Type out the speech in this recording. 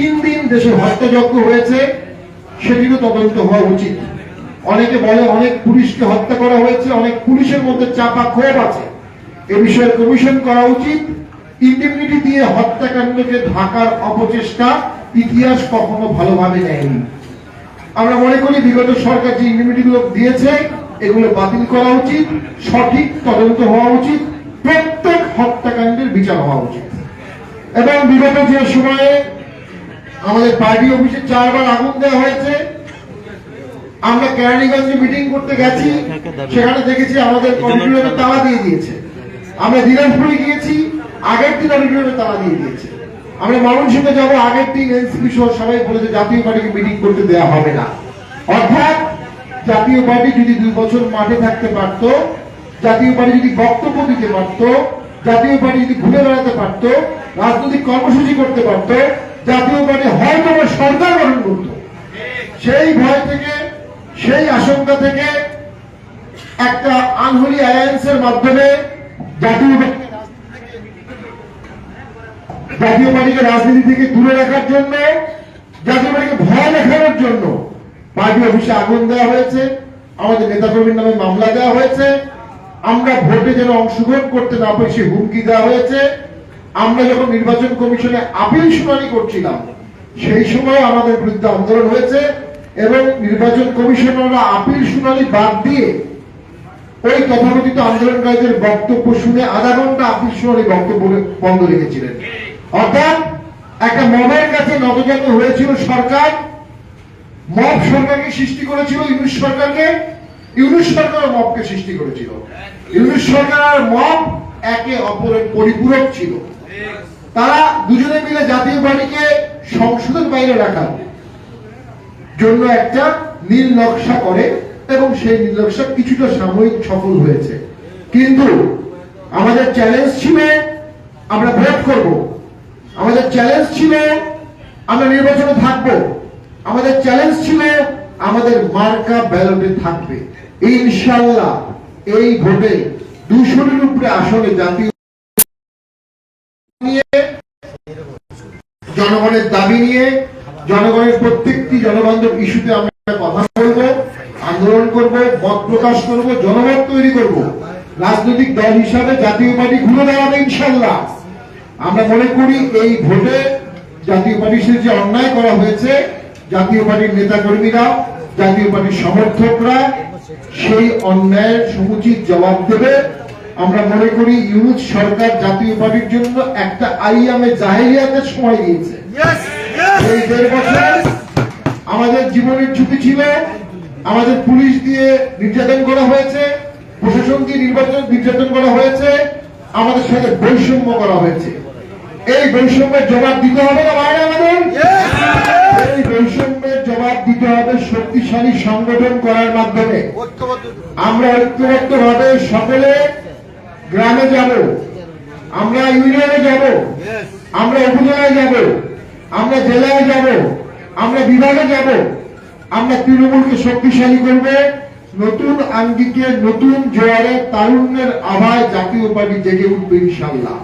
3 দিন দেশে হত্যাযজ্ঞ হয়েছে, সেটিরও তদন্ত হওয়া উচিত। অনেকে বলে অনেক পুলিশকে হত্যা করা হয়েছে, অনেক পুলিশের মধ্যে চাপা ক্ষোভ আছে, এ বিষয়ে কমিশন করা উচিত। ইন্ডিমনিটি দিয়ে হত্যাকাণ্ডকে ঢাকার অপচেষ্টা ইতিহাস কখনো ভালোভাবে নেয়নি। আমরা মনে করি বিগত সরকার যে ইন্ডিমনিটি গুলো দিয়েছে এগুলো বাতিল করা উচিত, সঠিক তদন্ত হওয়া উচিত, প্রত্যেক হত্যাকাণ্ডের বিচার হওয়া উচিত। এবং বিগত যে সময়ে আমাদের পার্টি অফিসে 4 বার আগুন দেওয়া হয়েছে, আমরা কেরানীগঞ্জে মিটিং করতে গেছি, সেখানে দেখেছি আমাদের অডিটোরিয়ামে তালা দিয়ে দিয়েছে। আমরা দিনাজপুরে গিয়েছি, আগের দিন অডিটোরিয়ামে তালা দিয়ে দিয়েছে। আমরা ময়মনসিংহে যাবো, আগের দিন এনসিপি সহ সবাই বলেছে জাতীয় পার্টিকে মিটিং করতে দেওয়া হবে না। অর্থাৎ জাতীয় পার্টি যদি 2 বছর মাঠে থাকতে পারত, জাতীয় পার্টি যদি বক্তব্য দিতে পারত, জাতীয় পার্টি যদি ঘুরে বেড়াতে পারত, রাজনৈতিক কর্মসূচি করতে পারত, জাতীয় পার্টি হয়তো সরকার গঠন করত। সেই ভয় থেকে, সেই আশঙ্কা থেকে একটা আনহোলি অ্যালায়েন্সের মাধ্যমে জাতীয় পার্টিকে রাজনীতি থেকে দূরে রাখার জন্য, জাতীয় পার্টিকে ভয় দেখানোর জন্য পার্টি অফিসে আগুন দেওয়া হয়েছে, আমাদের নেতাকর্মীর নামে মামলা দেওয়া হয়েছে, আমরা ভোটে যেন অংশগ্রহণ করতে না পারি সে হুমকি দেওয়া হয়েছে। আমরা যখন নির্বাচন কমিশনে আপিল শুনানি করছিলাম সেই সময় আমাদের বিরুদ্ধে আন্দোলন হয়েছে এবং নির্বাচন কমিশনাররা আপিল শুনানি বাদ দিয়ে ওই তথাকথিত আন্দোলনকারীদের বক্তব্য শুনে আধা ঘন্টা আপিল শুনানি বক্তব্য বন্ধ রেখেছিলেন। অর্থাৎ একটা মবের কাছে নতজানু হয়েছিল সরকার, মব সরকারকে সৃষ্টি করেছিল ইউনূস সরকারকে, ইউনূস সরকার মবকে সৃষ্টি করেছিল। ইউনূস সরকার আর মব একে অপরের পরিপূরক ছিল। তারা দুজনে মিলে জাতীয় পার্টিকে সংসদের বাইরে রাখার জন্য একটা নীল নকশা করে এবং সেই নীল নকশা কিছুটা সাময়িক সফল হয়েছে। কিন্তু আমাদের চ্যালেঞ্জ ছিল আমরা ভোট করব, আমাদের চ্যালেঞ্জ ছিল আমরা নির্বাচনে থাকব, আমাদের চ্যালেঞ্জ ছিল আমাদের মার্কা ব্যালটে থাকবে। ইনশাআল্লাহ এই ভোটে 200-এর উপরে আসনে জাতীয় নিয়ে, জনগণের দাবি নিয়ে, জনগণের প্রত্যেকটি জনবান্ধব ইস্যুতে আমরা কথা বলবো, আন্দোলন করব, মত প্রকাশ করব, জনমত তৈরি করব। রাজনৈতিক দল হিসাবে জাতীয় পার্টি ঘুরে দাঁড়াবে ইনশাআল্লাহ। আমরা মনে করি এই ভোটে জাতীয় পার্টির সাথে যে অন্যায় করা হয়েছে, জাতীয় পার্টির নেতা কর্মীরা, জাতীয় পার্টির সমর্থকরা সেই অন্যায়ের সমুচিত জবাব দেবে। আমরা মনে করি ইউনূস সরকার জাতীয় পার্টির জন্য একটা আইয়ামে জাহেলিয়াতের সময় দিয়েছে। এই 1.5 বছর আমাদের জীবনের ঝুঁকি ছিল, আমাদের পুলিশ দিয়ে নির্যাতন করা হয়েছে, প্রশাসন দিয়ে নির্যাতন করা হয়েছে, আমাদের সাথে বৈষম্য করা হয়েছে। এই বৈষম্যের জবাব দিতে হবে না ভাই আমাদের? এই বৈষম্যের জবাব দিতে হবে শক্তিশালী সংগঠন করার মাধ্যমে। আমরা ঐক্যবদ্ধভাবে সকলে গ্রামে যাব, আমরা ইউনিয়নে যাব, আমরা উপজেলায় যাব, আমরা জেলায় যাব, আমরা বিভাগে যাব। আমরা তৃণমূলকে শক্তিশালী করব, নতুন আঙ্গিকে, নতুন জোয়ারে, তারুণ্যের আভায় জাতীয় পার্টি জেগে উঠবে ইনশাআল্লাহ।